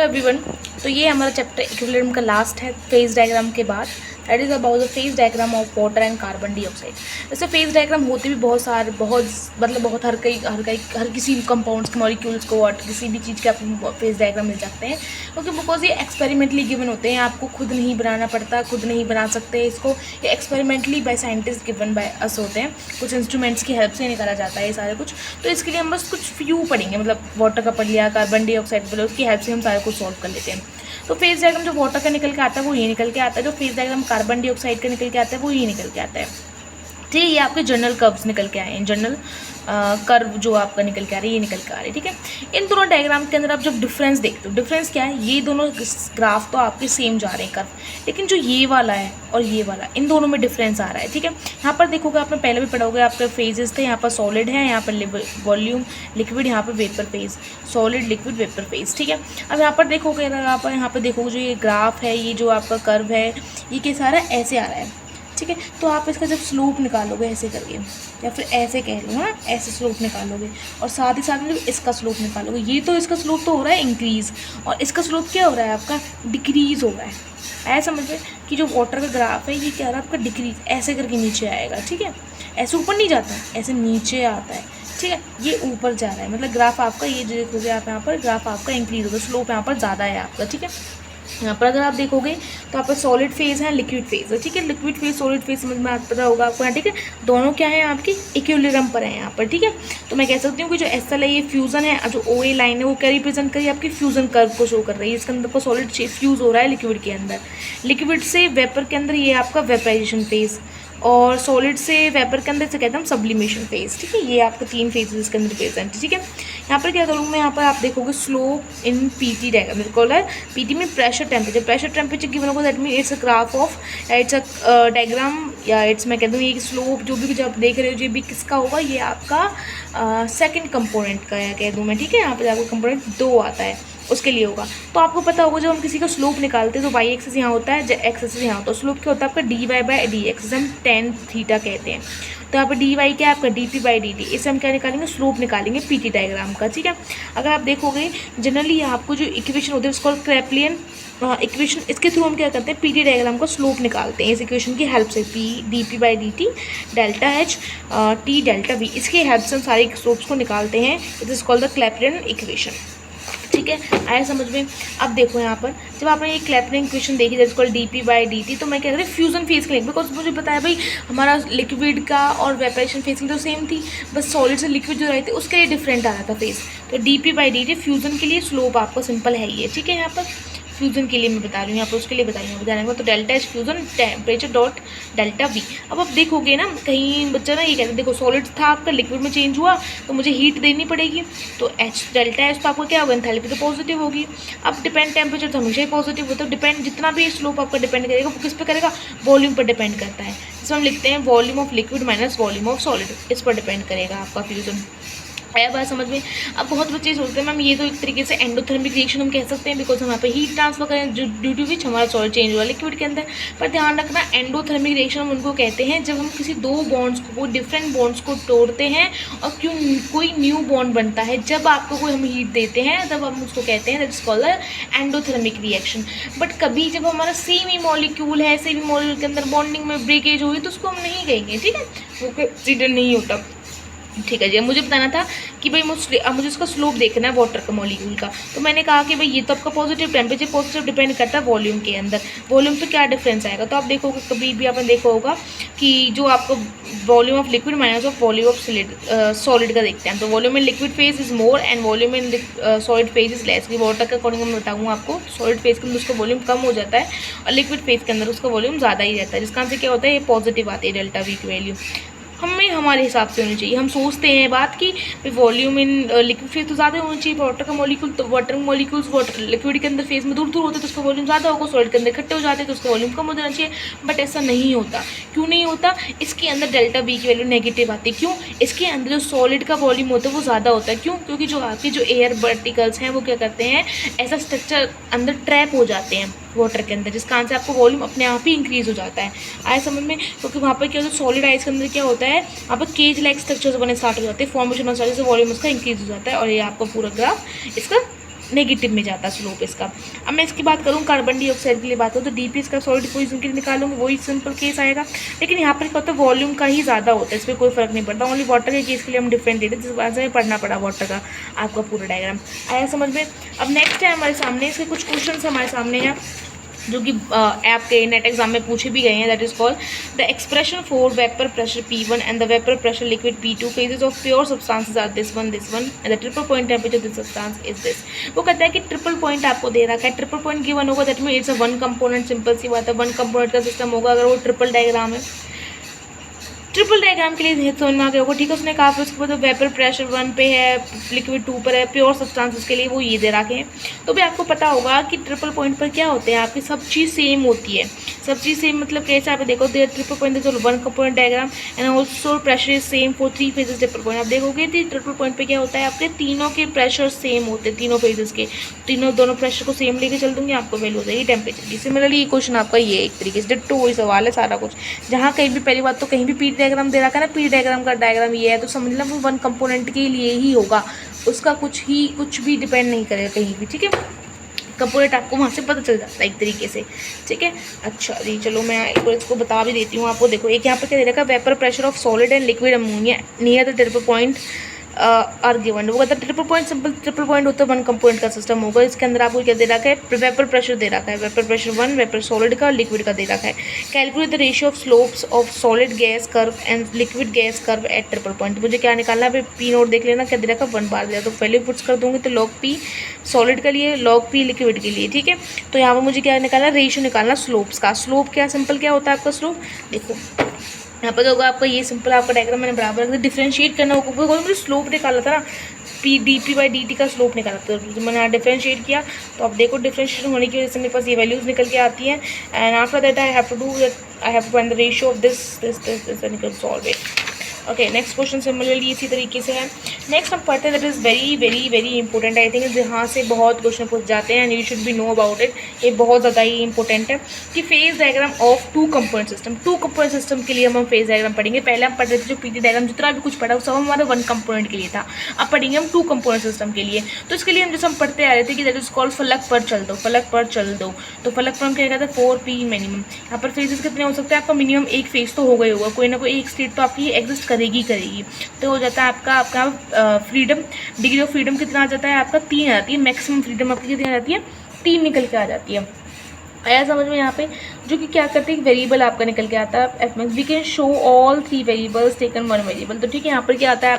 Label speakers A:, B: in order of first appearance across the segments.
A: Hello everyone. तो ये हमारा चैप्टर इक्विलिब्रियम का लास्ट है फेज डायग्राम के बाद। That is about the phase diagram of water and carbon dioxide. वैसे फेज डायग्राम होते भी बहुत सारे बहुत हर किसी कंपाउंड्स के मॉलिक्यूल्स को और किसी भी चीज़ के आपको फेज डायग्राम मिल जाते हैं, क्योंकि बिकॉज ये एक्सपेरिमेंटली गिवन होते हैं, आपको खुद नहीं बनाना पड़ता, खुद नहीं बना सकते इसको। ये experimentally by scientist given by us होते हैं, कुछ इंस्ट्रूमेंट्स की हेल्प से निकाला जाता है ये सारे कुछ। तो इसके लिए हम बस कुछ फ्यू पढ़ेंगे, मतलब वाटर का पढ़ लिया, कार्बन डाइऑक्साइड पढ़ लिया, उसकी हेल्प से हम सारे कुछ सॉल्व कर लेते हैं। तो फेज डायग्राम जो वाटर का निकल के आता है वो ये निकल के आता है, जो फेज डायग्राम कार्बन डाइऑक्साइड का निकल के आता है वो ये निकल के आता है। ठीक है, ये आपके जर्नल कर्व्स निकल के आए हैं, जर्नल कर्व जो आपका निकल के आ रहा है ये निकल के आ रही है। ठीक है, इन दोनों डायग्राम के अंदर आप जब डिफरेंस देखते हो, डिफरेंस क्या है, ये दोनों ग्राफ तो आपके सेम जा रहे हैं कर्व, लेकिन जो ये वाला है और ये वाला, इन दोनों में डिफरेंस आ रहा है। ठीक है, यहाँ पर देखोगे, आपने पहले भी पढ़ा होगा, आपके फेजेस थे, यहाँ पर सॉलिड है, यहाँ पर वॉल्यूम लिक्विड, यहाँ पर vapour phase, solid liquid vapour phase. ठीक है, अब यहाँ पर देखोगे, अगर आप यहाँ पर देखोगे जो ये ग्राफ है, ये जो आपका कर्व है, ये क्या सारा ऐसे आ रहा है। ठीक है, तो आप इसका जब स्लोप निकालोगे ऐसे करके, या फिर ऐसे कह लो, हाँ ऐसे स्लोप निकालोगे, और साथ ही साथ में इसका स्लोप निकालोगे, ये तो इसका स्लोप तो हो रहा है इंक्रीज़, और इसका स्लोप क्या हो रहा है आपका, डिक्रीज़ हो रहा है। ऐसा समझ कि जो वाटर का ग्राफ है ये क्या रहा है आपका, डिक्रीज ऐसे करके नीचे आएगा। ठीक है, ऐसे ऊपर नहीं जाता, ऐसे नीचे आता है। ठीक है, ये ऊपर जा रहा है, मतलब ग्राफ आपका ये जो देखोगे आप यहाँ पर, ग्राफ आपका इंक्रीज होगा, स्लोप यहाँ पर ज़्यादा है आपका। ठीक है, यहाँ पर अगर आप देखोगे तो आपका सॉलिड फेज़ है, लिक्विड फेज़ है। ठीक है, लिक्विड फेज़ सॉलिड फेज़ समझ में पता होगा आपको यहाँ। ठीक है, दोनों क्या है आपकी इक्विलिब्रियम पर है यहाँ पर। ठीक है, तो मैं कह सकती हूँ कि जो एसएल है ये फ्यूज़न है, और जो OA लाइन है वो क्या रिप्रेजेंट कर रही है, आपकी फ्यूज़न कर्व को शो कर रही है। इसके अंदर को सॉलिड फ्यूज़ हो रहा है लिक्विड के अंदर, लिक्विड से वेपर के अंदर ये आपका वेपराइजेशन फेज़, और सॉलिड से वेपर के अंदर से कहते हैं हम सब्लिमेशन फेज। ठीक है, ये आपको 3 फेजेस इसके अंदर प्रेजेंट है। ठीक है, यहाँ पर क्या करूँगा मैं, यहाँ पर आप देखोगे स्लोप इन PT डायग्राम, बिल्कुल है PT में प्रेशर टेम्परेचर गिवन होगा, that mean it's a graph of, it's a diagram, या इट्स मैं कह दूँ ये स्लोप जो भी आप देख रहे हो ये भी किसका होगा, ये आपका सेकंड कंपोनेंट का या कह दूँ मैं। ठीक है, यहाँ पर आपको कंपोनेंट 2 आता है उसके लिए होगा। तो आपको पता होगा जब हम किसी का स्लोप निकालते हैं तो वाई एक्सिस यहाँ होता है, एक्सिस यहाँ होता है, स्लोप क्या होता है आपका dy/dx, हम tan थीटा कहते हैं। तो यहाँ पर dy क्या है आपका dp/dt, इससे हम क्या निकालेंगे, स्लोप निकालेंगे PT डायग्राम का। ठीक है, अगर आप देखोगे जनरली आपको जो इक्वेशन होती है उसको क्रेपलियन इक्वेशन, इसके थ्रू हम क्या करते हैं PT डायग्राम का स्लोप निकालते हैं इस इक्वेशन की हेल्प से, dp/dt delta H t delta v, इसके हेल्प से हम सारे स्लोप्स को निकालते हैं। It is called the Clapeyron equation. ठीक है, आया समझ में। अब देखो यहाँ पर जब आपने ये क्लैपलिन इक्वेशन देखी दैट्स कॉल्ड dp/dt, तो मैं क्या करें फ्यूजन फेज के लिए, बिकॉज मुझे बताया भाई हमारा लिक्विड का और वेपरेशन फेज की तो सेम थी, बस सॉलिड से लिक्विड जो रहे थे उसके लिए डिफरेंट आ रहा था फेज। तो dp/dt फ्यूजन के लिए स्लोप आपका सिंपल है ही है। ठीक है, यहाँ पर फ्यूज़न के लिए मैं बता रही हूँ, यहाँ पर उसके लिए बताइए बताने को, तो delta H fusion temperature dot delta V। अब आप देखोगे ना, कहीं बच्चा ना ये कहते हैं देखो सॉलिड था आपका लिक्विड में चेंज हुआ तो मुझे हीट देनी पड़ेगी, तो डेल्टा H तो आपको क्या होगा, एंथैल्पी तो पॉजिटिव होगी। अब डिपेंड टेम्परेचर तो हमेशा ही पॉजिटिव होता है, डिपेंड जितना भी स्लोप आपका डिपेंड करेगा वो किस पे करेगा, वॉल्यूम पर डिपेंड करता है। जिसमें हम लिखते हैं volume of liquid minus volume of solid, इस पर डिपेंड करेगा आपका फ्यूज़न। आया बात समझ में। अब बहुत बच्चे सोचते हैं मैम ये तो एक तरीके से एंडोथर्मिक रिएक्शन हम कह सकते हैं, बिकॉज हम यहाँ पे हीट ट्रांसफर करें जो ड्यू टू विच हमारा सॉलिड चेंज हुआ लिक्विड के अंदर। पर ध्यान रखना, एंडोथर्मिक रिएक्शन हम उनको कहते हैं जब हम किसी दो बॉन्ड्स को, डिफरेंट बॉन्ड्स को तोड़ते हैं और क्यों कोई न्यू बॉन्ड बनता है, जब आपको कोई हम हीट देते हैं तब हम उसको कहते हैं that is called endothermic reaction. But कभी जब हमारा सेम ही मॉलिक्यूल है, सेम ही मॉलिक्यूल के अंदर बॉन्डिंग में ब्रेकेज हुई तो उसको हम नहीं कहेंगे। ठीक है, वो कंसिडर नहीं होता। ठीक है जी, अब मुझे बताना था कि भाई मुझे उसका स्लोप देखना है वाटर का मॉलिक्यूल का, तो मैंने कहा कि भाई ये तो आपका पॉजिटिव टेम्परेचर पॉजिटिव डिपेंड करता है वॉल्यूम के अंदर, वॉल्यूम पे क्या डिफरेंस आएगा। तो आप देखोगे कभी भी आपने देखा होगा कि जो आपको volume of liquid minus of volume of solid का देखते हैं, तो volume in liquid phase is more and volume in solid phase is less. Water के अकॉर्डिंग मैं बताऊँगा आपको, सॉलिड फेज के अंदर उसका वॉल्यूम कम हो जाता है और लिक्विड फेज के अंदर उसका वॉल्यूम ज़्यादा ही रहता है, जिसका से क्या होता है ये पॉजिटिव आती है डेल्टा V की वैल्यू। हमें हमारे हिसाब से होनी चाहिए, हम सोचते हैं बात कि वॉल्यूम इन लिक्विड फेज तो ज़्यादा होना चाहिए, वाटर का मॉलिक्यूल तो वाटर मॉलिक्यूल्स वाटर लिक्विड के अंदर फेज में दूर दूर होते तो उसका वॉल्यूम ज़्यादा होगा, सॉलिड के अंदर इकट्ठे हो जाते तो उसका वॉल्यूम कम हो जाना चाहिए। बट ऐसा नहीं होता। क्यों नहीं होता, इसके अंदर डेल्टा V की वैल्यू नेगेटिव आती है। क्यों, इसके अंदर जो सॉलिड का वॉल्यूम होता है वो ज़्यादा होता है। क्यों, क्योंकि जो आपके जो एयर पार्टिकल्स हैं वो क्या करते हैं, ऐसा स्ट्रक्चर अंदर ट्रैप हो जाते हैं वाटर के अंदर, जिसका आंसर आपको वॉल्यूम अपने आप ही इंक्रीज़ हो जाता है। आया समझ में, क्योंकि वहाँ पर क्या होता है सॉलिड आइस के अंदर क्या होता है, वहाँ पर केज लाइक स्ट्रक्चर्स बने स्टार्ट हो जाते हैं, फॉर्मेशन ऑफ सॉलिड से वॉल्यूम उसका इंक्रीज हो जाता है। और ये आपका पूरा ग्राफ इसका नेगेटिव में जाता है स्लोप इसका। अब मैं इसकी बात करूँ कार्बन डाइऑक्साइड के लिए बात करूँ तो डी पी इसका सॉलिड डिपोजिशन के लिए निकालूंगी, वही सिंपल केस आएगा। लेकिन यहाँ पर क्या होता है वॉल्यूम का ही ज़्यादा होता है, इस पर कोई फर्क नहीं पड़ता। ओनली वाटर के केस के लिए हम डिफरेंट देते हैं, जिस वजह से पढ़ना पड़ा वाटर का आपका पूरा डायग्राम। आया समझ में। अब नेक्स्ट है हमारे सामने इसके कुछ क्वेश्चन हमारे सामने हैं जो कि आपके नेट एग्जाम में पूछे भी गए हैं। That is called the expression for vapour pressure P1 and the vapour pressure liquid P2 phases of pure substances are this one and the triple point temperature this substance is this. वो कहता है कि triple point आपको दे रखा है, triple point given होगा, that mean it's a one component, simple सी बात है, वन कंपोनेंट का सिस्टम होगा अगर वो ट्रिपल डायग्राम है। ट्रिपल डायग्राम के लिए समझ में आ गया होगा, ठीक है। उसने कहा फिर उसके बाद वेपर प्रेशर 1 पे है, लिक्विड 2 पर है, प्योर सब्सटेंसेस के लिए वो ये दे रखे हैं। तो भी आपको पता होगा कि ट्रिपल पॉइंट पर क्या होते हैं आपकी सब चीज़ सेम होती है। सब चीज़ सेम मतलब कैसे आप देखो देर ट्रिपल पॉइंट देखो one component diagram and also pressure is same for 3 phases triple point. आप देखोगे कि ट्रिपल पॉइंट पे क्या होता है आपके तीनों के प्रेशर सेम होते हैं, तीनों फेजेस के, तीनों दोनों प्रेशर को सेम लेके चल दूंगी, आपको वैल्यू हो जाएगी टेम्परेचर की। सिमिलरली ये क्वेश्चन आपका ये एक तरीके से डिट्टो वही सवाल है सारा कुछ। जहाँ कहीं भी पहली बात तो कहीं भी पी डायग्राम दे रखा है ना, पी डायग्राम का डायग्राम ये है तो समझ लेना वो वन कंपोनेंट के लिए ही होगा, उसका कुछ भी डिपेंड नहीं करेगा कहीं भी, ठीक है। कंपोनेंट आपको वहाँ से पता चल जाता है एक तरीके से, ठीक है। अच्छा जी चलो मैं एक बार इसको बता भी देती हूँ आपको। देखो एक यहाँ पर क्या दे रखा है vapour pressure of solid and liquid ammonia near the triple point are given. वो कहता है triple point simple triple point होता है वन कंपोनेंट का सिस्टम होगा। इसके अंदर आपको क्या दे रखा है वेपर प्रेशर दे रखा है, वेपर प्रेशर 1 वेपर सॉलिड का लिक्विड का दे रखा है। Calculate the ratio of slopes of solid gas curve and liquid gas curve at triple point. मुझे क्या निकालना है पी नोट देख लेना क्या दे रखा है 1 बार दिया, तो वैल्यू पुट्स कर दूंगी तो लॉग पी सॉलिड के लिए लॉग पी लिक्विड के लिए, ठीक है। तो यहाँ पर मुझे क्या निकालना रेशियो निकालना स्लोप्स का। स्लोप क्या सिंपल क्या होता है आपका स्लोप, देखो यहाँ पर होगा आपका ये सिंपल आपका डायग्राम मैंने बराबर रख दिया। डिफरेंशिएट करना होगा, मुझे स्लोप निकाला था ना, P D P by D T का स्लोप निकाला था, तो मैंने यहाँ डिफरेंशिएट किया। तो आप देखो डिफरेंशिएट होने की वजह से मेरे पास ये वैल्यूज़ निकल के आती हैं। And after that I have to find the ratio of this निकल solve it. Okay next question similarly इसी तरीके से है। नेक्स्ट हम पढ़ते हैं that is very very very important. I think यहाँ से बहुत क्वेश्चन पूछ जाते हैं and you should be know about it. ये बहुत ज़्यादा ही इंपॉर्टेंट है कि phase diagram of two component system. Two component system के लिए हम फेज डायग्राम पढ़ेंगे। पहले हम पढ़ रहे थे जो पीटी डायग्राम जितना भी कुछ पढ़ा वो सब हमारा वन कंपोनेंट के लिए था। अब पढ़ेंगे हम टू कंपोनेंट सिस्टम के लिए। तो इसके लिए हम जैसे हम पढ़ते आ रहे थे कि दैट इज कॉल्ड फलक पर चल दो, फलक पर चल दो। तो फलक पर हम क्या कहते हैं 4P मिनिमम। यहाँ पर फेजेस कितने हो सकते हैं आपका, मिनिमम एक फेज तो हो गई होगा, कोई ना कोई एक स्टेट तो आपकी एग्जिस्ट करेगी। तो हो जाता है आपका फ्रीडम, डिग्री ऑफ फ्रीडम कितना आ जाता है आपका 3 आ जाती है। मैक्सिमम फ्रीडम आपकी कितनी आ जाती है 3 निकल के आ जाती है। आया समझ में यहाँ पे, जो कि क्या करते हैं वेरिएबल आपका निकल के आता है F V can show all 3 variables taken 1 variable. तो ठीक है यहाँ पर क्या आता है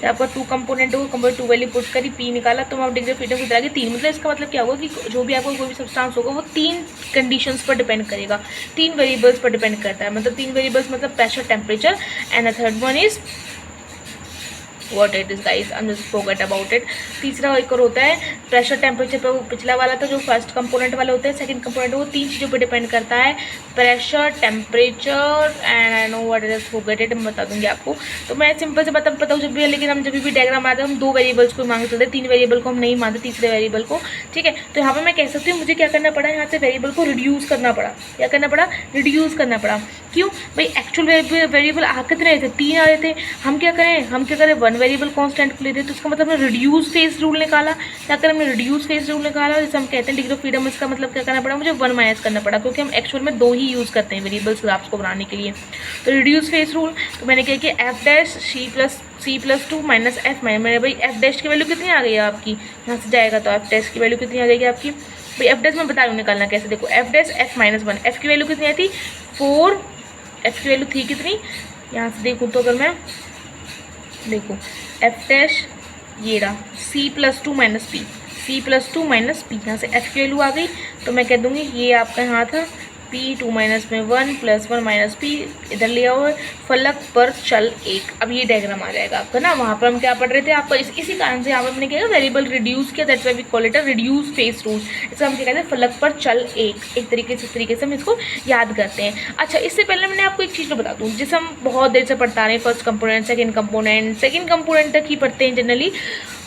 A: आपका 2 कंपोनेंट हो, कंपोनेंट 2 वैल्यू पुट करी पी निकाला तो आप डिग्री ऑफ फ्रीडम की तरह 3। मतलब इसका मतलब क्या होगा कि जो भी आपको कोई भी सब्सटेंस होगा वो 3 कंडीशंस पर डिपेंड करेगा, 3 वेरिएबल्स पर डिपेंड करता है। मतलब 3 वेरिएबल्स मतलब pressure, temperature and the third one is what it is guys, I'm just forget about it। तीसरा एक और होता है प्रेशर टेम्परेचर पे, वो पिछला वाला था जो फर्स्ट कंपोनेंट वाला होता है। सेकंड कंपोनेंट वो 3 चीज़ों पे डिपेंड करता है, pressure, temperature and I know what it is forget it, मैं बता दूंगी आपको। तो मैं सिंपल से पता हूँ जब भी, लेकिन हम जब भी डायग्राम आते हैं हम 2 वेरिएबल्स को मांग सकते हैं, 3 वेरिएबल को हम नहीं मानते, तीसरे वेरिएबल को, ठीक है। तो यहाँ पर मैं कह सकती हूँ मुझे क्या करना पड़ा, यहाँ से वेरिएबल को रिड्यूस करना पड़ा। क्या करना पड़ा, रिड्यूस करना पड़ा। क्यों भाई, एक्चुअल वेरिएबल आ कितने रहे थे, 3 आ रहे थे। हम क्या करें 1 वेरिएबल कांस्टेंट को ले रहे, तो इसका मतलब हमने रिड्यूस फेज रूल निकाला। क्या करें, हमने रिड्यूस फेज रूल निकाला, जैसे हम कहते हैं डिग्री ऑफ फ्रीडम। इसका मतलब क्या करना पड़ा, मुझे 1 माइनस करना पड़ा, क्योंकि हम एक्चुअल में 2 ही यूज़ करते हैं वेरिएबल्स ग्राफ्स को बनाने के लिए। तो रिड्यूस फेज रूल, तो मैंने क्या किया F dash C plus 2 minus F minus, मेरे भाई एफ डैश की वैल्यू कितनी आ गई है आपकी, यहाँ से जाएगा तो एफ डैश की वैल्यू कितनी आ जाएगी आपकी भाई। एफ डैश मैं बता रही हूँ निकालना कैसे, देखो F dash F minus 1, F की वैल्यू कितनी आई थी 4, एफ की वैल्यू थी कितनी, यहाँ से देखूँ तो अगर मैं देखो एफ डैश ये रहा C plus 2 minus P, C plus 2 minus P, यहाँ से एफ की वैल्यू आ गई। तो मैं कह दूँगी ये आपका यहाँ था पी 2 माइनस में 1 प्लस 1 माइनस पी, इधर लिया हुआ फलक पर चल 1। अब ये डायग्राम आ जाएगा आपका ना। वहाँ पर हम क्या पढ़ रहे थे आपका, इसी कारण से यहाँ पर हमने क्या वेरिएबल रिड्यूस किया, that's why we call it a reduce phase rule. इसका हम क्या कहते हैं फलक पर चल 1। एक तरीके से इस तरीके से हम इसको याद करते हैं। अच्छा इससे पहले मैंने आपको एक चीज़ तो बता दूँ, जिसे हम बहुत देर से पढ़ता रहे हैं, फर्स्ट कंपोनेंट सेकंड कंपोनेंट तक ही पढ़ते हैं जनरली।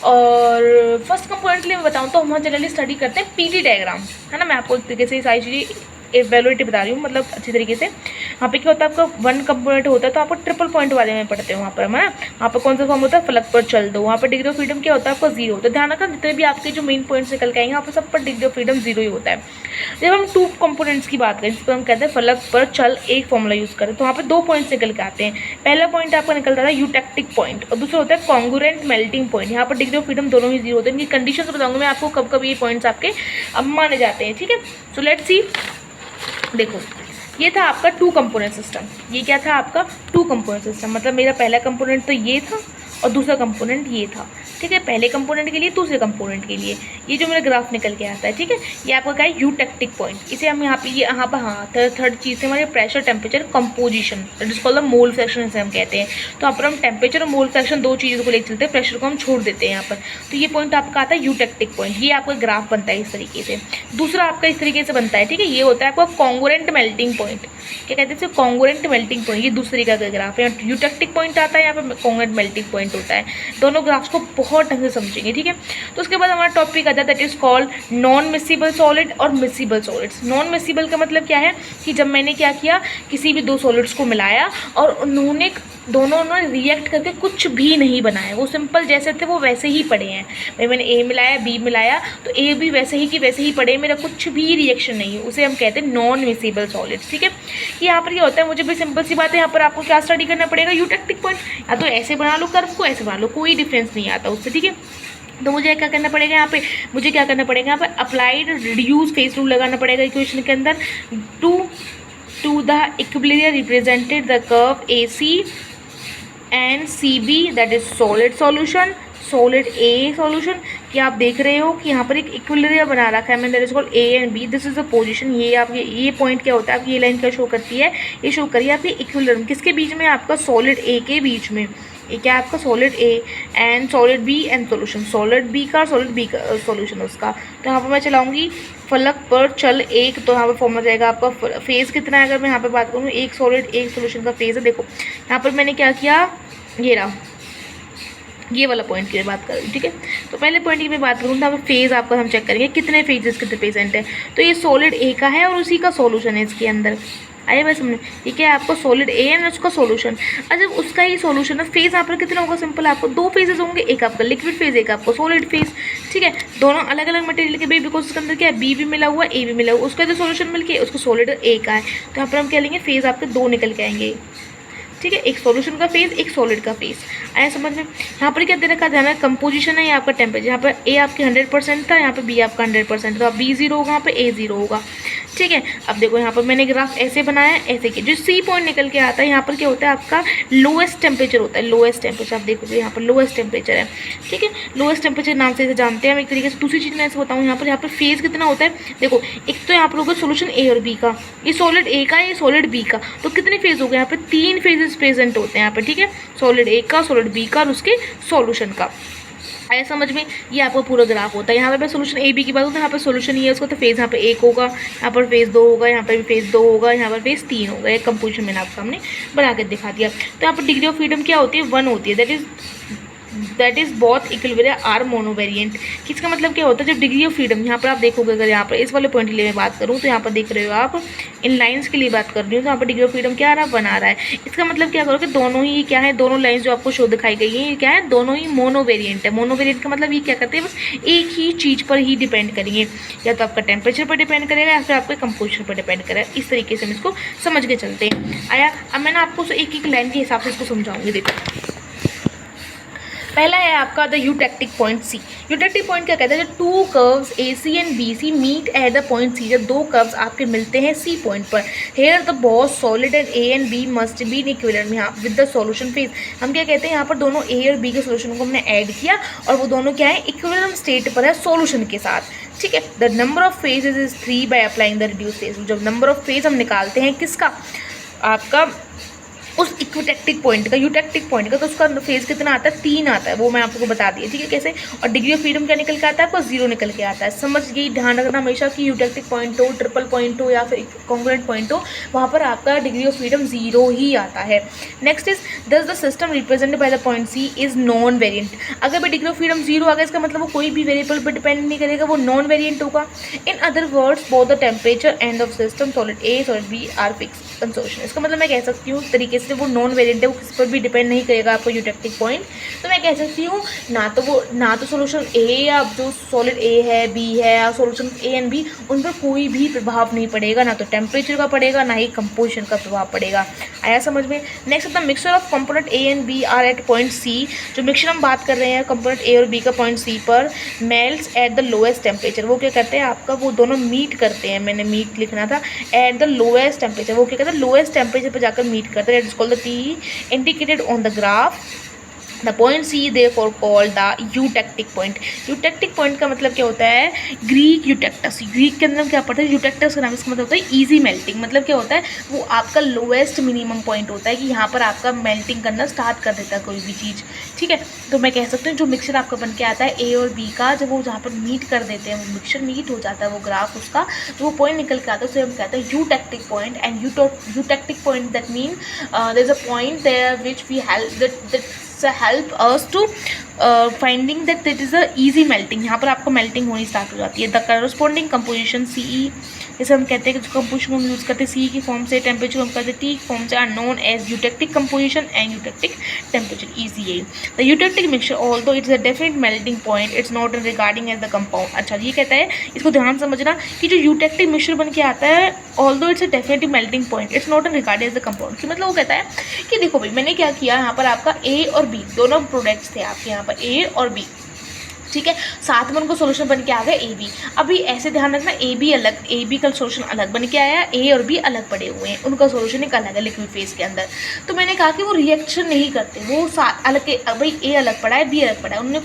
A: और फर्स्ट कंपोनेंट के लिए मैं बताऊँ तो हम जनरली स्टडी करते हैं पीटी डायग्राम, है ना। मैं आपको एक तरीके से सारी चीज़ें एवेलुएट बता रही हूँ, मतलब अच्छी तरीके से। यहाँ पे क्या होता है, आपका 1 कंपोनेंट होता है तो आपको ट्रिपल पॉइंट वाले में पढ़ते हो वहाँ पर, है ना। वहाँ पर कौन सा फॉर्म होता है, फलक पर चल दो। वहाँ पर डिग्री ऑफ फ्रीडम क्या होता है, आपका 0 होता है। ध्यान रखना जितने भी आपके जो मेन पॉइंट्स निकल के आएंगे यहाँ पर सब पर डिग्री ऑफ फ्रीडम 0 ही होता है। जब हम 2 कंपोनेंट्स की बात करें, जिस पर हम कहते हैं फलक पर चल एक फॉर्मूला यूज़ करें, तो वहाँ पे 2 पॉइंट्स निकल के आते हैं। पहला पॉइंट आपका निकलता है यूटेक्टिक पॉइंट और दूसरा होता है कॉन्ग्रुएंट मेल्टिंग पॉइंट। यहाँ पर डिग्री ऑफ फ्रीडम दोनों ही 0 होते हैं। इनकी कंडीशंस बताऊंगा मैं आपको कब कब ये पॉइंट्स आपके अब माने जाते हैं, ठीक है। सो लेट्स सी, देखो ये था आपका 2 कंपोनेंट सिस्टम। ये क्या था आपका 2 कंपोनेंट सिस्टम, मतलब मेरा पहला कंपोनेंट तो ये था और दूसरा कंपोनेंट ये था, ठीक है। पहले कंपोनेंट के लिए, दूसरे कंपोनेंट के लिए ये जो मेरा ग्राफ निकल के आता है, ठीक है। ये आपका क्या है, यूटेक्टिक पॉइंट। इसे हम यहाँ पे यहाँ पर हाँ थर्ड चीज़ से हमारे pressure, temperature, composition, that is called the mole fraction इसे हम कहते हैं। तो यहाँ पर हम टेम्परेचर और मोल फ्रैक्शन 2 चीज़ों को लेकर चलते हैं, प्रेशर को हम छोड़ देते हैं यहाँ पर। तो ये पॉइंट आपका आता है यूटेक्टिक पॉइंट। ये आपका ग्राफ बनता है इस तरीके से। दूसरा आपका इस तरीके से बनता है, ठीक है। ये होता है आपका कॉन्ग्रुएंट मेल्टिंग पॉइंट। क्या कहते हैं इसे, कॉन्ग्रुएंट मेल्टिंग पॉइंट। ये दूसरे का ग्राफ है, यूटेक्टिक पॉइंट आता है, यहाँ पर कॉन्ग्रुएंट मेल्टिंग पॉइंट होता है। दोनों ग्राफ्स को बहुत ढंग से समझेंगे, ठीक है। तो उसके बाद हमारा टॉपिक आता है that is called non miscible solid और मिसिबल सॉलिड्स। नॉन मिसिबल का मतलब क्या है कि जब मैंने क्या किया, किसी भी 2 सॉलिड्स को मिलाया और उन्होंने दोनों ने रिएक्ट करके कुछ भी नहीं बनाया, वो सिंपल जैसे थे वो वैसे ही पड़े हैं। भाई मैंने ए मिलाया, बी मिलाया, तो ए भी वैसे ही कि वैसे ही पड़े, मेरा कुछ भी रिएक्शन नहीं है, उसे हम कहते हैं नॉन मिसिबल सॉलिड्स, ठीक है। यहाँ पर क्या होता है, मुझे भी सिंपल सी बात है, यहाँ पर आपको क्या स्टडी करना पड़ेगा, यूटेक्टिक पॉइंट। या तो ऐसे बना लो कर्व को, ऐसे बना लो, कोई डिफरेंस नहीं आता उससे, ठीक है। तो मुझे क्या करना पड़ेगा यहाँ पे, मुझे क्या करना पड़ेगा यहाँ पे, अप्लाइड रिड्यूस फेस रूल लगाना पड़ेगा इक्वेशन के अंदर। To the equilibrium represented the curve AC and CB that is solid solution, solid A solution. कि आप देख रहे हो कि यहाँ पर एक इक्विलिब्रियम बना रखा है मैंने, that is called A and B, this is the position. ये आपके ये पॉइंट क्या होता है, आपकी ये लाइन क्या शो करती है, ये शो करिए आपकी इक्विलिब्रियम किसके बीच में, आपका सॉलिड A के बीच में। ये क्या है आपका solid A and solid B and solution, solid B का सॉलिड B का सॉल्यूशन उसका। तो यहाँ पर मैं चलाऊंगी फलक पर चल एक, तो यहाँ पर फॉर्मूला जाएगा आपका फेज़ कितना है। अगर मैं यहाँ पर बात करूँ, एक सॉलिड एक सॉल्यूशन का फेज़ है। देखो यहाँ पर मैंने क्या किया, ये रहा, ये वाला पॉइंट की बात कर रही हूँ, ठीक है। तो पहले पॉइंट की मैं बात करूँ तो यहाँ पे फेज़ आपका हम चेक करेंगे कितने फेजेस कितने प्रेजेंट है। तो ये सॉलिड A का है और उसी का सॉल्यूशन है इसके अंदर, आइए बस समझे। ये क्या है आपका सॉलिड A एंड उसका सॉल्यूशन। अच्छा उसका ही सॉल्यूशन है, फेज़ यहाँ पर कितना होगा, सिंपल आपको 2 फेजेस होंगे, एक आपका लिक्विड फेज़, एक आपका सॉलिड फेज़, ठीक है। दोनों अलग अलग मटेरियल के भी, बिकॉज उसके अंदर क्या है, B भी मिला हुआ है, A भी मिला हुआ, उसका जो सॉल्यूशन मिल के उसको सॉलिड A का है। तो यहाँ पर हम क्या लेंगे, फेज़ आपके 2 निकल के आएंगे, ठीक है। एक सॉल्यूशन का फेज़, एक सॉलिड का फेज़, आया समझ में। यहाँ पर क्या दे रखा है, कंपोजिशन है, ये आपका टेम्परेचर। यहाँ पर A आपके 100% था, यहाँ पे B आपका 100%, तो आप B 0 होगा, यहाँ पे A 0 होगा, ठीक है। अब देखो यहाँ पर मैंने ग्राफ ऐसे बनाया, ऐसे कि जो C पॉइंट निकल के आता है, यहाँ पर क्या होता है आपका लोएस्ट टेम्परेचर होता है, लोएस्ट टेम्परेचर। आप देखो यहाँ पर लोएस्ट टेम्परेचर है, ठीक है। लोएस्ट टेम्परेचर नाम से इसे जानते हैं हम एक तरीके से। दूसरी चीज़ मैं ऐसे बताऊँ, यहाँ पर फेज़ कितना होता है, देखो एक तो यहाँ पर होगा सोल्यूशन A और B का, ये सॉलिड A का, ये सॉलिड B का, तो कितने फेज़ हो गए, यहाँ पर 3 फेजेस प्रेजेंट होते हैं यहाँ पर, ठीक है। सॉलिड A का, सॉलिड B का और उसके सॉल्यूशन का, आया समझ में। ये आपका पूरा ग्राफ होता है। यहाँ पे मैं सोल्यूशन A B की बात करूँ तो यहाँ पर सोल्यूशन ये है उसका, तो फेज़ यहाँ पे 1 होगा, यहाँ पर फेज़ 2 होगा, यहाँ पर भी फेज़ 2 होगा, यहाँ पर फेज़ 3 होगा। एक कंपोजिशन मैंने आपके सामने बना कर दिखा दिया। तो यहाँ पर डिग्री ऑफ फ्रीडम क्या होती है, 1 होती है, that is both equilibrium are monovariant. किसका मतलब क्या होता है, जब डिग्री ऑफ फ्रीडम यहाँ पर आप देखोगे, अगर यहाँ पर इस वाले पॉइंट के लिए मैं बात करूँ तो यहाँ पर देख रहे हो आप, इन लाइंस के लिए बात कर रही हूँ, तो यहाँ पर डिग्री ऑफ फ्रीडम क्या आ रहा है, 1 आ रहा है। इसका मतलब क्या करोगे, दोनों ही क्या है, दोनों लाइंस जो आपको शो दिखाई गई है, ये क्या है, दोनों ही मोनोवेरिएंट है। मोनोवेरिएंट का मतलब ये क्या करते हैं, बस एक ही चीज़ पर ही डिपेंड करेंगे, या तो आपका टेम्परेचर पर डिपेंड करेगा या फिर आपके कंपोजिशन पर डिपेंड करेगा। इस तरीके से हम इसको समझ के चलते हैं। आया, अब मैं ना आपको एक एक लाइन के हिसाब से इसको समझाऊंगी। देखो पहला है आपका the eutectic point C। Eutectic point क्या कहता है, जब 2 curves AC and BC meet at the point C, जब 2 कर्व्स आपके मिलते हैं C पॉइंट पर, here the both solid and A and B must be in equilibrium, यहाँ विद द सॉल्यूशन फेज। हम क्या कहते हैं, यहाँ पर दोनों A और B के सॉल्यूशन को हमने ऐड किया और वो दोनों क्या है, इक्विलिब्रियम स्टेट पर है सॉल्यूशन के साथ, ठीक है। The number of phases is 3 by applying the reduce phase. जब नंबर ऑफ फेज हम निकालते हैं किसका, आपका उस इक्विटेक्टिक पॉइंट का, यूटेक्टिक पॉइंट का, तो उसका फेज कितना आता है, 3 आता है, वो मैं आपको बता दिया, ठीक है कैसे। और डिग्री ऑफ फ्रीडम क्या निकल के आता है आपको, 0 निकल के आता है। समझ गई, ध्यान रखना हमेशा कि यूटेक्टिक पॉइंट हो, ट्रिपल पॉइंट हो या फिर कॉन्ग्रुएंट पॉइंट हो, वहाँ पर आपका डिग्री ऑफ फ्रीडम 0 ही आता है। Next is this the system represented by the point C is non variant. अगर भाई डिग्री ऑफ फ्रीडम 0 आ गया, इसका मतलब वो कोई भी वेरिएबल पर डिपेंड नहीं करेगा, वो नॉन वेरिएंट होगा। In other words both the temperature and of system solid A solid B are fix composition. इसका मतलब मैं कह सकती हूँ तरीके से वो नॉन वेरिएंट है, वो किस पर भी डिपेंड नहीं करेगा आपको यूटेक्टिक पॉइंट। तो मैं कह सकती हूँ ना तो सोल्यूशन ए या जो सॉलिड ए है, बी है, या सोल्यूशन ए एंड बी, उन पर कोई भी प्रभाव नहीं पड़ेगा, ना तो टेम्परेचर का पड़ेगा, ना ही कंपोजिशन का प्रभाव पड़ेगा। आया समझ में। Next the mixture of component A and B are at point C. जो मिक्सचर हम बात कर रहे हैं कंपोनेंट ए और बी का पॉइंट सी पर, melts at the lowest temperature. वो क्या करते हैं आपका, वो दोनों मीट करते हैं, मैंने मीट लिखना था, एट द लोएस्ट टेम्परेचर। वो क्या कहते हैं, लोएस्ट टेम्परेचर पर जाकर मीट करते हैं। It is called the T indicated on the graph. The point C therefore called the eutectic point. Eutectic point का मतलब क्या होता है, ग्रीक यूटेक्टस। ग्रीक के अंदर क्या पढ़ता है, यूटेक्टस का नाम, इसका मतलब होता है ईजी मेल्टिंग। मतलब क्या होता है, वो आपका लोएस्ट मिनिमम पॉइंट होता है कि यहाँ पर आपका मेल्टिंग करना स्टार्ट कर देता है कोई भी चीज़, ठीक है। तो मैं कह सकती हूँ जो मिक्सचर आपका बन के आता है ए और बी का, जब वो जहाँ पर मीट कर देते हैं, वो मिक्सचर मीट हो जाता है, वो ग्राफ उसका, तो वो पॉइंट निकल के आता है, उसे हम कहते हैं eutectic point. And eutectic point that mean there is a point there which we help us to finding that it is a easy melting। यहाँ पर आपको मेल्टिंग होनी स्टार्ट हो जाती है। द करस्पॉन्डिंग कंपोजिशन सी ई, जैसे हम कहते हैं कि जो कंपोजिशन हम यूज़ करते हैं सी की फॉर्म से, टेम्परेचर हम करते हैं टी फॉर्म से, are known as eutectic composition and eutectic temperature easy. The eutectic mixture although it's a definite melting point it's not in regarding as the compound. अच्छा ये कहता है, इसको ध्यान समझना कि जो यूटेक्टिक मिक्सचर बन के आता है, although it's a definite melting point it's not in regarding as the compound. कि मतलब वो कहता है कि देखो भाई मैंने क्या किया, यहाँ पर आपका ए और बी दोनों प्रोडक्ट्स थे आपके, यहाँ पर ए और बी, ठीक है, साथ में उनको सोल्यूशन बन के आ गया ए बी। अभी ऐसे ध्यान रखना, ए बी अलग, ए बी का सोल्यूशन अलग बन के आया, ए और बी अलग पड़े हुए हैं, उनका सोल्यूशन एक अलग है लिक्विड फेज के अंदर। तो मैंने कहा कि वो रिएक्शन नहीं करते, वो अलग के, भाई ए अलग पड़ा है, बी अलग पड़ा है, उन्होंने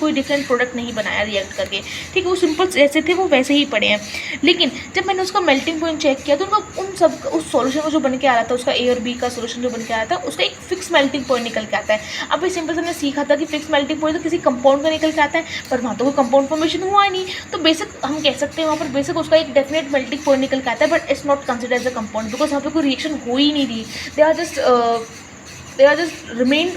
A: कोई डिफरेंट प्रोडक्ट नहीं बनाया रिएक्ट करके, ठीक है, वो सिंपल जैसे थे वो वैसे ही पड़े हैं। लेकिन जब मैंने उसका मेल्टिंग पॉइंट चेक किया तो उनका उन सब उस सोल्यूशन को जो बन के आ रहा था, उसका ए और बी का सोल्यूशन जो बन के आ रहा था, उसका एक फिक्स मेल्टिंग पॉइंट निकल के आता है। अब भाई सिंपल से हमने सीखा था कि फिक्स मेल्टिंग पॉइंट तो किसी कंपाउंड का निकल के आता है, पर वहाँ तो कंपाउंड फॉर्मेशन हुआ ही नहीं, तो बेसिक हम कह सकते हैं वहाँ पर बेसिक उसका एक डेफिनेट मेल्टिंग पॉइंट निकल के आता है, but it's not considered as a compound because वहाँ पे कोई रिएक्शन हो ही नहीं रही। They are just remain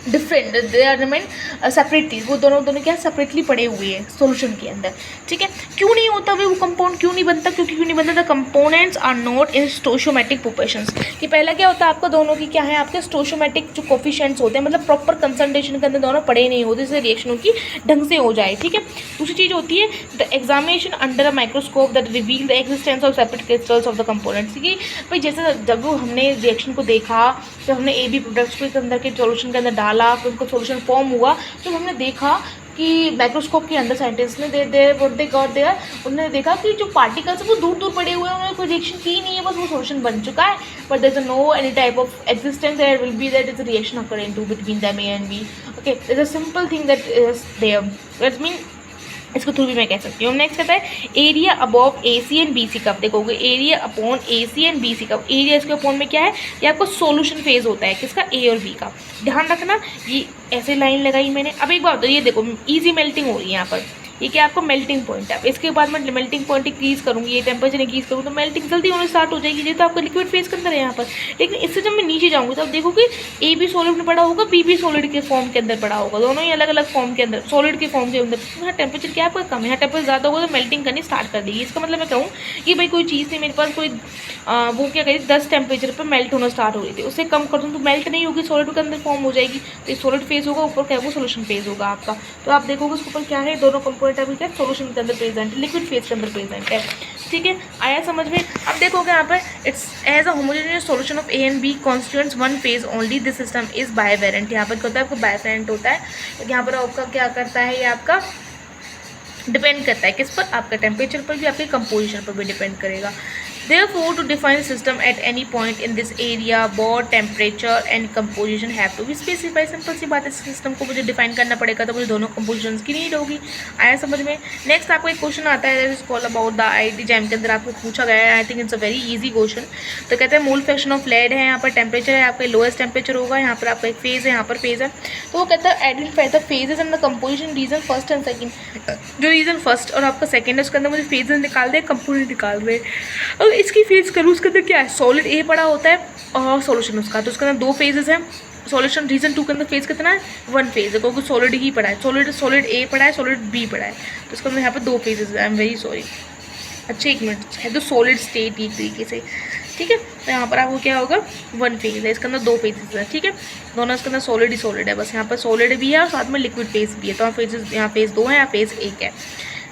A: different, they are remain separately, वो दोनों क्या सेपरेटली पड़े हुए हैं सोल्यूशन के अंदर, ठीक है। क्यों नहीं होता भाई वो कंपाउंड, क्यों नहीं बनता, क्योंकि क्यों नहीं बनता, the components are not in stoichiometric proportions. कि पहला क्या होता है आपका, दोनों की क्या है, आपके स्टोशियोमेट्रिक जो कोफिशिएंट्स होते हैं, मतलब प्रॉपर कंसंट्रेशन के अंदर दोनों पड़े नहीं होते, जिससे रिएक्शनों की ढंग से हो जाए, ठीक है। दूसरी चीज़ होती है the examination under a microscope that reveal the existence of separate crystals of the components. कि भाई जैसे जब हमने रिएक्शन को देखा, जब हमने ए बी प्रोडक्ट्स को इस अंदर के सोल्यूशन के अंदर डाला, फिर उनको सोल्यूशन फॉर्म हुआ, तो हमने देखा कि माइक्रोस्कोप के अंदर साइंटिस्ट ने उन्होंने देखा कि जो पार्टिकल्स है वो दूर दूर पड़े हुए हैं, उन्होंने कोई रिएक्शन की नहीं है, बस वो सोल्यूशन बन चुका है, but there is no any type of existence, there will be that is a reaction occurring to between them A and B. Okay, there's a simple thing that is there. That means इसको through भी मैं कह सकती हूँ। Next कहता है area above A C and B C cup. देखोगे area upon A C and B C cup, area इसके अपॉन में क्या है, ये आपको सोल्यूशन फेज होता है किसका, ए और बी का। ध्यान रखना, ये ऐसे लाइन लगाई मैंने। अब एक बात, तो ये देखो इजी मेल्टिंग हो रही है यहाँ पर, ये क्या आपको मेल्टिंग पॉइंट है। अब इसके बाद मैं मेल्टिंग पॉइंट इंक्रीज करूँगी, ये टेम्परेचर इंक्रीज करूँ तो मेल्टिंग जल्दी होने स्टार्ट हो जाएगी, ये तो आपका लिक्विड फेज के अंदर है यहाँ पर। लेकिन इससे जब मैं नीचे जाऊँगी तो आप देखोगे ए भी सॉलिड में पड़ा होगा, बी भी सॉलिड के फॉर्म के अंदर पड़ा होगा, दोनों ही अलग अलग फॉर्म के अंदर, सॉलिड के फॉर्म के अंदर। यहाँ टेम्परेचर क्या आपका कम है, यहाँ टेम्परेचर ज़्यादा होगा तो मेल्टिंग करनी स्टार्ट कर देगी। इसका मतलब मैं कहूँ कि भाई कोई चीज़ थी मेरे पास, कोई वो क्या करी 10 टेम्परेचर पर मेल्ट होना स्टार्ट हो रही थी, उससे कम कर दूँ तो मेल्ट नहीं होगी, सॉलिड के अंदर फॉर्म हो जाएगी। तो ये सॉलिड फेज होगा, ऊपर क्या वो सोल्यूशन फेज होगा आपका। तो आप देखोगे उसके ऊपर क्या है, दोनों कंपोनेंट अभी क्या सोल्यूशन के अंदर प्रेजेंट है, लिक्विड फेज के अंदर प्रेजेंट है, ठीक है। आया समझ में। अब देखोगे यहाँ पर it's as a homogeneous solution of A and B constituents one phase only, this system is bivariant. यहाँ पर क्या होता है आपको बायवेरेंट होता है, तो यहाँ पर आपका क्या करता है, ये आपका डिपेंड करता है किस पर, आपका टेम्परेचर पर भी, आपके कंपोजिशन पर भी डिपेंड करेगा। Therefore, to define system at any point in this area, both temperature and composition have to be specified. Simple सी बात है, सिस्टम को मुझे डिफाइन करना पड़ेगा तो मुझे दोनों कंपोजिशंस की नीड होगी। आया समझ में। नेक्स्ट आपको एक क्वेश्चन आता है is call about the IIT jam के अंदर आपको पूछा गया है। I think it's a very easy question. तो कहते हैं मोल फ्रैक्शन ऑफ लेड है, यहाँ पर टेम्परेचर है आपका लोएस्ट टेम्परेचर होगा, यहाँ पर आपका एक फेज है, यहाँ पर फेज है। तो वो कहता है identify the phases and the composition region first and second. जो रीजन फर्स्ट और आपका सेकंड है उसके अंदर मुझे फेजेस निकाल दे, कंपोनेंट निकाल दे। और इसकी फेज करूँ उसके अंदर क्या है, सॉलिड ए पड़ा होता है और सॉल्यूशन उसका, तो उसके अंदर दो फेजेस हैं। सॉल्यूशन रीजन 2 के अंदर फेज कितना है, 1 फेज है, क्योंकि सॉलिड ही पड़ा है, सॉलिड ए पड़ा है, सॉलिड बी पड़ा है, तो उसके अंदर यहाँ पर 2 फेजेस है। I am very sorry. अच्छा एक मिनट है, तो सॉलिड स्टेट एक तरीके से, ठीक है। तो यहाँ पर आपको क्या होगा, 1 फेज है, इसके अंदर 2 फेजेस है, ठीक है। दोनों इसके अंदर सॉलिड ही सॉलिड है, बस यहाँ पर सॉलिड भी है और साथ में लिक्विड फेज भी है। तो यहाँ फेज 2 है, यहाँ फेज 1 है।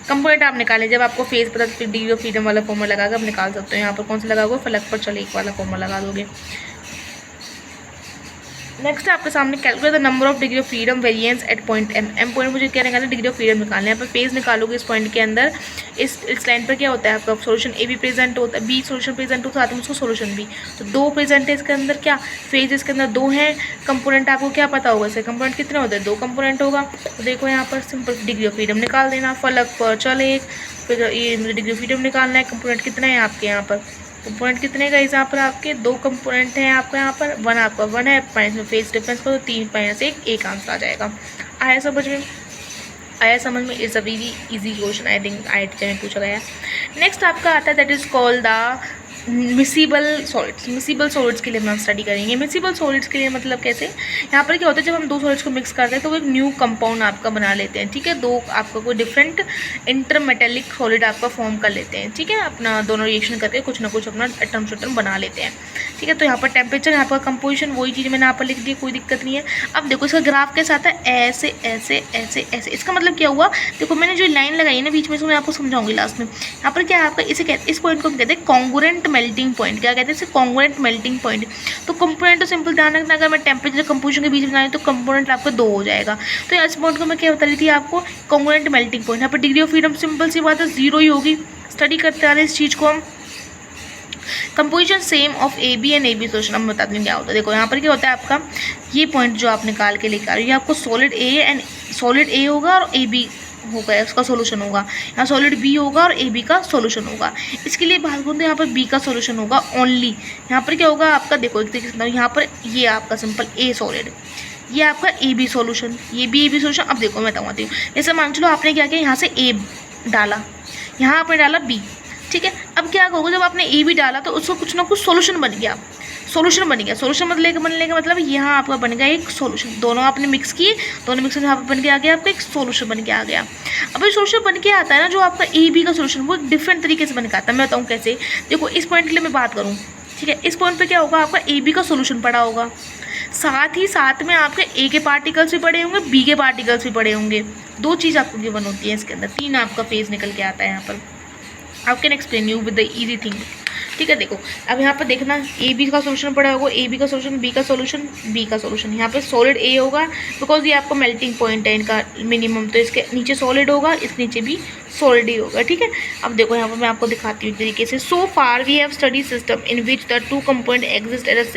A: कंपोनेंट आप निकालें, जब आपको फेज पता तो डिग्री ऑफ फ्रीडम वाला फॉर्मूला लगा कर आप निकाल सकते हो। यहाँ पर कौन सा लगाओगे, फलक पर चले एक वाला फॉर्मूला लगा दोगे। नेक्स्ट आपके सामने calculate the number of degree of freedom variance at point M point मुझे क्या निकालना है, डिग्री ऑफ फ्रीडम निकालना है। यहाँ पर फेज निकालोगे इस पॉइंट के अंदर, इस लाइन पर क्या होता है आपका सोल्यूशन ए भी प्रेजेंट होता है, बी सोल्यूशन प्रेजेंट होता है, साथ में उसको सोल्यूशन भी, तो 2 प्रेजेंट है इसके अंदर। क्या फेज इसके अंदर 2 हैं, कंपोनेंट आपको क्या पता होगा, इसके कंपोनेंट कितने होते हैं, 2 कंपोनेंट होगा। तो देखो यहाँ पर सिंपल डिग्री ऑफ फ्रीडम निकाल देना, फलक पर चले, फिर ये मुझे डिग्री ऑफ फ्रीडम निकालना है। कंपोनेंट कितने हैं आपके यहाँ पर, कंपोनेंट कितने का यहाँ पर आपके 2 कंपोनेंट हैं आपका यहाँ पर, 1 आपका 1 है, माइनस में फेज डिफरेंस को, तो 3 माइनस 1 आंसर आ जाएगा। आया समझ में, आया समझ में। It's a very easy question, I think IIT में पूछा गया। नेक्स्ट आपका आता है that is called the miscible solids. Miscible solids के लिए हम स्टडी करेंगे। मिसिबल सॉलिड्स के लिए मतलब कैसे, यहाँ पर क्या होता है जब हम 2 सॉलिड्स को मिक्स करते हैं तो वो एक न्यू कंपाउंड आपका बना लेते हैं, ठीक है। 2 आपका कोई डिफरेंट इंटरमेटेलिक सॉलिड आपका फॉर्म कर लेते हैं, ठीक है। अपना दोनों रिएक्शन करके कुछ ना कुछ अपना एटम बना लेते हैं, ठीक है। तो यहाँ पर टेम्परेचर, यहाँ पर कंपोजिशन, वही चीज़ मैंने यहाँ पर लिख दी, कोई दिक्कत नहीं है। अब देखो इसका ग्राफ कैसा आता है, ऐसे ऐसे ऐसे ऐसे। इसका मतलब क्या हुआ, देखो मैंने जो लाइन लगाई है ना बीच में, इसको मैं आपको समझाऊंगी लास्ट में। यहाँ पर क्या है आपका, इसे कहते, इस पॉइंट को हम कहते हैं कॉन्ग्रुएंट मेल्टिंग पॉइंट। क्या कहते हैं इसे, कॉन्ग्रुएंट मेल्टिंग पॉइंट। तो कंपोनेंट तो सिंपल ध्यान रखना, अगर मैं टेम्परेचर कंपोजिशन के बीच में बनाई तो कंपोनेंट आपका 2 हो जाएगा। तो इस पॉइंट को मैं क्या बता रही थी आपको, कॉन्ग्रुएंट मेल्टिंग पॉइंट। यहाँ पर डिग्री ऑफ फ्रीडम सिंपल सी बात है 0 ही होगी। स्टडी करते आ रहे हैं इस चीज़ को हम। Composition same of A B and A B solution, हम बता दें क्या होता है। देखो यहाँ पर क्या होता है आपका, ये पॉइंट जो आप निकाल के लेकर आ रही है, आपको सॉलिड ए एंड सॉलिड ए होगा और ए बी होगा, उसका सॉल्यूशन होगा। यहाँ सॉलिड बी होगा और ए बी का सॉल्यूशन होगा। इसके लिए बात करूँ तो यहाँ पर बी का सॉल्यूशन होगा ओनली। यहाँ पर क्या होगा आपका, देखो एक तरीके से यहाँ पर ये आपका सिंपल ए सॉलिड, ये आपका ए बी सॉल्यूशन, ये भी ए बी सॉल्यूशन। अब देखो मैं बताती हूँ, जैसे मान चलो आपने क्या किया, यहाँ से ए डाला, यहाँ आपने डाला बी, ठीक है। अब क्या होगा, जब आपने ए बी डाला तो उसको कुछ ना कुछ सॉल्यूशन बन गया, सॉल्यूशन बन गया। सॉल्यूशन मतलब बनने का मतलब यहाँ आपका बन गया एक सॉल्यूशन। दोनों आपने मिक्स किए, दोनों मिक्स यहाँ पर बन के आ गया आपका एक सॉल्यूशन बन के आ गया। अब ये सॉल्यूशन बन के आता है ना, जो आपका ए बी का सॉल्यूशन वो एक डिफरेंट तरीके से बन के आता है। मैं बताऊँ कैसे, देखो इस पॉइंट के लिए मैं बात करूँ, ठीक है। इस पॉइंट पे क्या होगा, आपका ए बी का सॉल्यूशन पड़ा होगा, साथ ही साथ में आपके ए के पार्टिकल्स भी पड़े होंगे, बी के पार्टिकल्स भी पड़े होंगे। 2 चीज़ आपको गिवन होती है इसके अंदर, 3 आपका फेज निकल के आता है यहाँ पर। I can explain you with the easy thing, ठीक है। देखो अब यहाँ पर देखना, ए बी का सोल्यूशन पड़ा होगा, ए बी का सोल्यूशन, बी का सोल्यूशन, बी का सोल्यूशन। यहाँ पे सॉलिड ए होगा बिकॉज ये आपका मेल्टिंग पॉइंट है इनका मिनिमम, तो इसके नीचे सॉलिड होगा, इसके नीचे भी सॉलिड ही होगा, ठीक है। अब देखो यहाँ पर मैं आपको दिखाती हूँ तरीके से। So far we have study system in which the 2 component exist at a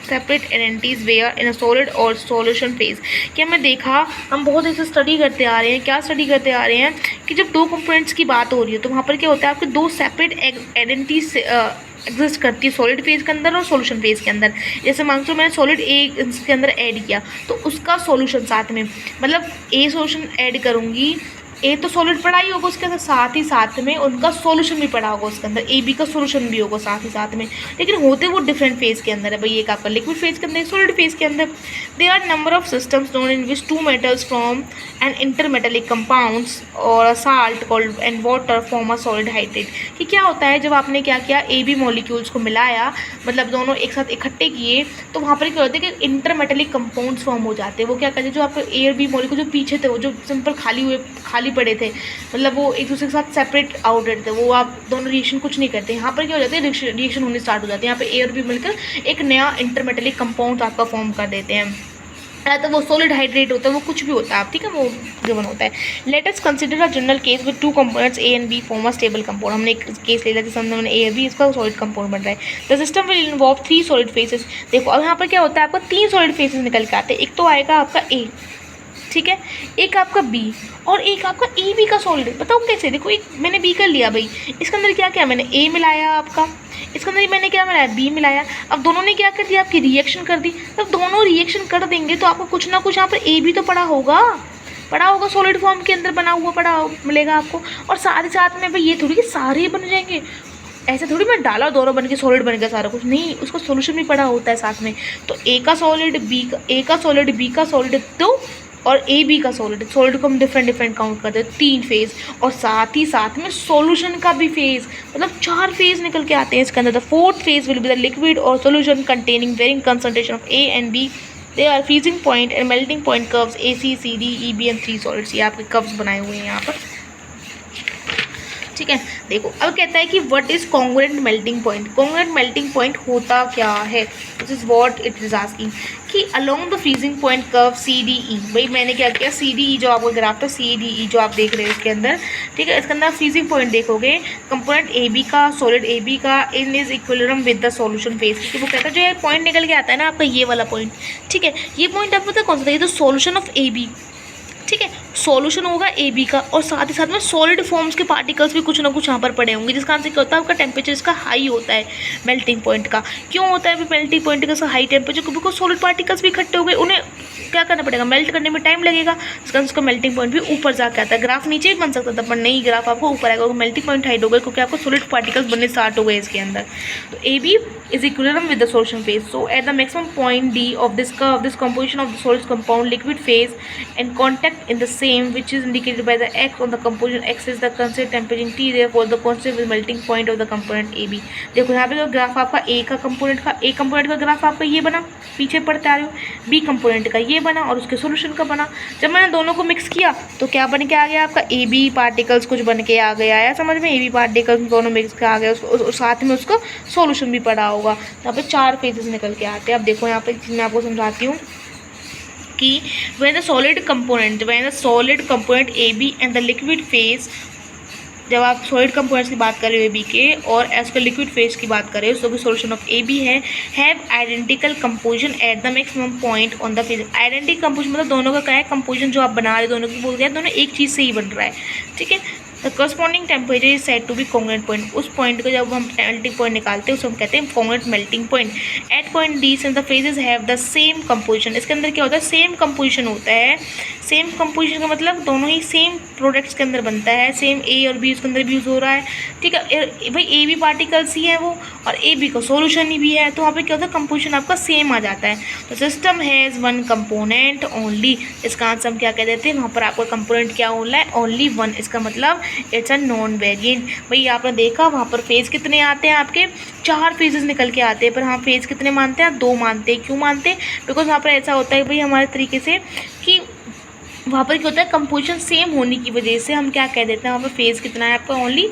A: separate entities where in a solid और सॉल्यूशन फेज। क्या मैं देखा, हम बहुत ऐसे स्टडी करते आ रहे हैं, क्या स्टडी करते आ रहे हैं कि जब 2 कंपोनेंट्स की बात हो रही है तो वहाँ पर क्या होता है, आपके 2 सेपरेट एंटिटीज एग्जिस्ट करती है सॉलिड फेज के अंदर और सॉल्यूशन फेज के अंदर। जैसे मान लो मैंने सॉलिड ए इसके अंदर ऐड किया तो उसका सॉल्यूशन साथ में, मतलब ए सॉल्यूशन ऐड करूँगी, ए तो सॉलिड पड़ा ही होगा उसके अंदर, साथ ही साथ में उनका सॉल्यूशन भी पड़ा होगा उसके अंदर, ए बी का सॉल्यूशन भी होगा साथ ही साथ में, लेकिन होते वो डिफरेंट फेज के अंदर है भाई। एक आपका लिक्विड फेज के अंदर, सॉलिड फेज के अंदर। There are number of systems known in which 2 metals from and intermetallic compounds और salt called and water form a solid hydrate. कि क्या होता है जब आपने क्या किया, ए बी मॉलिक्यूल्स को मिलाया, मतलब दोनों एक साथ इकट्ठे किए, तो वहाँ पर क्या होता है कि इंटरमेटेलिक कंपाउंड्स फॉर्म हो जाते हैं। वो क्या कहते हैं, जो आपके ए और बी मॉलिक्यूल जो पीछे थे, वो जो सिंपल खाली पड़े थे, मतलब वो एक दूसरे के साथ सेपरेट आउट रहते थे, वो आप दोनों रिएक्शन कुछ नहीं करते। यहाँ पर क्या हो जाता है, रिएक्शन होने स्टार्ट हो जाते हैं। यहाँ पे ए और बी मिलकर एक नया इंटरमेटेलिक कंपाउंड आपका फॉर्म कर देते हैं। तो वो सॉलिड हाइड्रेट होता है, वो कुछ भी होता है आप, ठीक है, वो गिवन होता है। Let us consider a general case with two components A and B form a stable compound. हमने एक केस ले लिया जिसमें हमने ए बी, इसका सॉलिड कंपाउंड बन रहा है। The system will involve 3 solid phases. देखो अब यहाँ पर क्या होता है, आपका 3 सॉलिड फेसेस निकल के आते हैं। एक तो आएगा आपका ए, ठीक है, एक आपका बी और एक आपका ए बी का सॉलिड। बताओ कैसे, देखो एक मैंने बी कर लिया भाई, इसके अंदर क्या क्या मैंने ए मिलाया आपका, इसके अंदर मैंने क्या मिलाया बी मिलाया। अब दोनों ने क्या कर दिया, आपकी रिएक्शन कर दी। जब दोनों रिएक्शन कर देंगे तो आपको कुछ ना कुछ यहाँ पर ए भी तो पड़ा होगा सॉलिड फॉर्म के अंदर बना हुआ पड़ा मिलेगा आपको। और साथ ही साथ में भाई ये थोड़ी कि सारे बन जाएंगे, ऐसे थोड़ी मैं डाला दोनों बन के सॉलिड बन गया सारा कुछ, नहीं, उसका सॉल्यूशन भी पड़ा होता है साथ में। तो ए का सॉलिड बी का, ए का सॉलिड बी का सॉलिड तो और ए बी का सॉलिड को हम डिफरेंट काउंट करते हैं, 3 फेज, और साथ ही साथ में सॉल्यूशन का भी फेज, मतलब 4 फेज निकल के आते हैं इसके अंदर। The 4th phase will be the liquid और solution containing varying concentration of A and B. They are freezing point and melting point curves A C C D E B and 3 solids. ये आपके curves बनाए हुए हैं यहाँ पर, ठीक है। देखो अब कहता है कि what is congruent melting point. Congruent melting point होता क्या है, this is what it is asking कि along the freezing point curve C D E. भाई मैंने क्या किया, सी डी ई जो आपका ग्राफ था, सी डी ई जो आप देख रहे हो इसके अंदर, ठीक है, इसके अंदर फ्रीजिंग पॉइंट देखोगे कंपोनेंट ए बी का, सॉलिड ए बी का in is equilibrium with the solution phase. क्योंकि वो कहता है जो ये पॉइंट निकल के आता है ना आपका, ये वाला पॉइंट, ठीक है, ये पॉइंट आपको पता है कौन सा था, ये तो सॉल्यूशन ऑफ ए बी, ठीक है, सॉल्यूशन होगा ए बी का, और साथ ही साथ में सॉलिड फॉर्म्स के पार्टिकल्स भी कुछ ना कुछ यहाँ पर पड़े होंगे, जिसका आंसर क्या होता है, आपका टेम्परेचर इसका हाई होता है मेल्टिंग पॉइंट का। क्यों होता है मेल्टिंग पॉइंट का high temperature, because solid particles भी इकट्ठे हो गए, उन्हें क्या करना पड़ेगा, मेल्ट करने में टाइम लगेगा, इसका उसका मेल्टिंग पॉइंट भी ऊपर जाके आता है। ग्राफ नीचे भी बन सकता था पर नहीं, ग्राफ आपको ऊपर आएगा, मेल्टिंग पॉइंट हाइट हो गए क्योंकि आपको सॉलिड पार्टिकल्स बनने स्टार्ट हो गए इसके अंदर। तो A B is equilibrium with the solution phase. So at the maximum point D of this curve, this composition of the solid compound liquid phase and contact in the same, which is indicated by the X on the composition. X is the constant temperature T, therefore the constant with melting point of the component AB. देखो यहाँ पे तो graph आपका A का component का, A component का graph आपका ये बना, पीछे पढ़ते आ रहे हो, B कंपोनेंट का ये बना और उसके सोल्यूशन का बना। जब मैंने दोनों को मिक्स किया तो क्या बन के आ गया आपका AB पार्टिकल्स कुछ बन के आ गया, आया समझ में, AB पार्टिकल्स दोनों मिक्स के आ गए, उसको साथ में उसका सोल्यूशन भी पड़ा होगा। यहाँ पे 4 फेजेस निकल के आते हैं। अब देखो यहाँ पे मैं आपको समझाती हूँ कि when the solid component AB and the liquid phase, जब आप सॉलिड कंपोनेंट्स की बात कर रहे हो ए बी के और उसके लिक्विड फेज की बात कर रहे हो, तो सोल्यूशन ऑफ ए बी है have identical composition at the maximum point on the phase. Identical composition मतलब दोनों का क्या है, कंपोजिशन जो आप बना रहे हो दोनों की बोल गया, दोनों एक चीज़ से ही बन रहा है, ठीक है। The corresponding temperature is said to be congruent point. उस पॉइंट को जब हम मेल्टिंग पॉइंट निकालते हैं उसको हम कहते हैं congruent melting point. At point D since the phases have the same composition, इसके अंदर क्या होता है, सेम कंपोजिशन होता है। सेम कंपोजिशन का मतलब दोनों ही सेम प्रोडक्ट्स के अंदर बनता है, सेम ए और बी उसके अंदर भी यूज़ हो रहा है, ठीक है भाई, ए बी पार्टिकल्स ही है वो और ए बी का सोल्यूशन ही भी है, तो वहाँ पे क्या होता है, कंपोजिशन आपका सेम आ जाता है। तो system has one component only, इसका आंसर हम क्या कह देते हैं, वहाँ पर आपका कंपोनेंट क्या होना है, ओनली वन, इसका मतलब इट्स अ नॉन वेरिएंट। भाई आपने देखा वहाँ पर फेज कितने आते हैं, आपके 4 फेजेस निकल के आते हैं, पर हाँ फेज कितने मानते हैं, 2 मानते हैं। क्यों मानते हैं, बिकॉज वहाँ पर ऐसा होता है भाई हमारे तरीके से कि वहाँ पर क्या होता है, कंपोजिशन सेम होने की वजह से हम क्या कह देते हैं, वहाँ पर फेज़ कितना है आपका, ओनली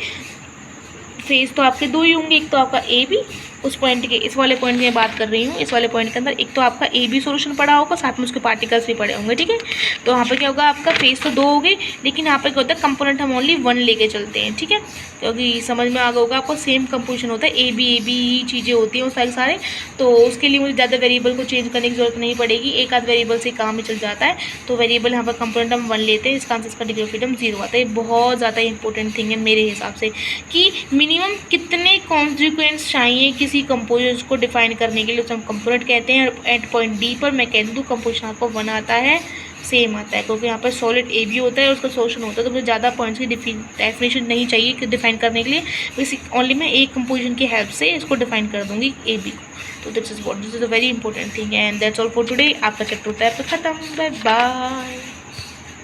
A: फेज़ तो आपके 2 ही होंगे, एक तो आपका ए बी, उस पॉइंट के इस वाले पॉइंट की बात कर रही हूँ, इस वाले पॉइंट के अंदर एक तो आपका ए बी सोल्यूशन पड़ा होगा, साथ में उसके पार्टिकल्स भी पड़े होंगे, ठीक है। तो यहाँ पर क्या होगा, आपका फेज़ तो 2 हो गई, लेकिन यहाँ पर क्या होता है, कंपोनेंट हम ओनली 1 लेके चलते हैं, ठीक है, क्योंकि समझ में आ गया होगा आपको, सेम कंपोजिशन होता है, ए बी चीज़ें होती हैं वो सारे, तो उसके लिए मुझे ज़्यादा वेरिएबल को चेंज करने की जरूरत नहीं पड़ेगी, एक आध वेरिएबल से काम ही चल जाता है। तो वेरिएबल यहाँ पर कंपोनेंट हम 1 लेते हैं, इसका आंसर इसका डिग्री ऑफ फ्रीडम 0 आता है। बहुत ज़्यादा इंपॉर्टेंट थिंग है मेरे हिसाब से कि मिनिमम कितने कॉन्सिक्वेंस चाहिए किसी कंपोजिशन को डिफाइन करने के लिए, उसे हम कंपोनेंट कहते हैं। एट पॉइंट डी पर मैं कह दूँ कंपोजिशन आपको 1 आता है, सेम आता है, क्योंकि यहाँ पर सॉलिड ए बी होता है और उसका सोल्यूशन होता है, तो मुझे ज़्यादा पॉइंट्स की डेफिनेशन नहीं चाहिए कि डिफाइन करने के लिए, बेसिक ओनली मैं एक कंपोजिशन की हेल्प से इसको डिफाइन कर दूँगी ए बी को। तो this is a very important thing and that's all for today. आपका चैप्टर होता है तो खत्म, बाय बाय।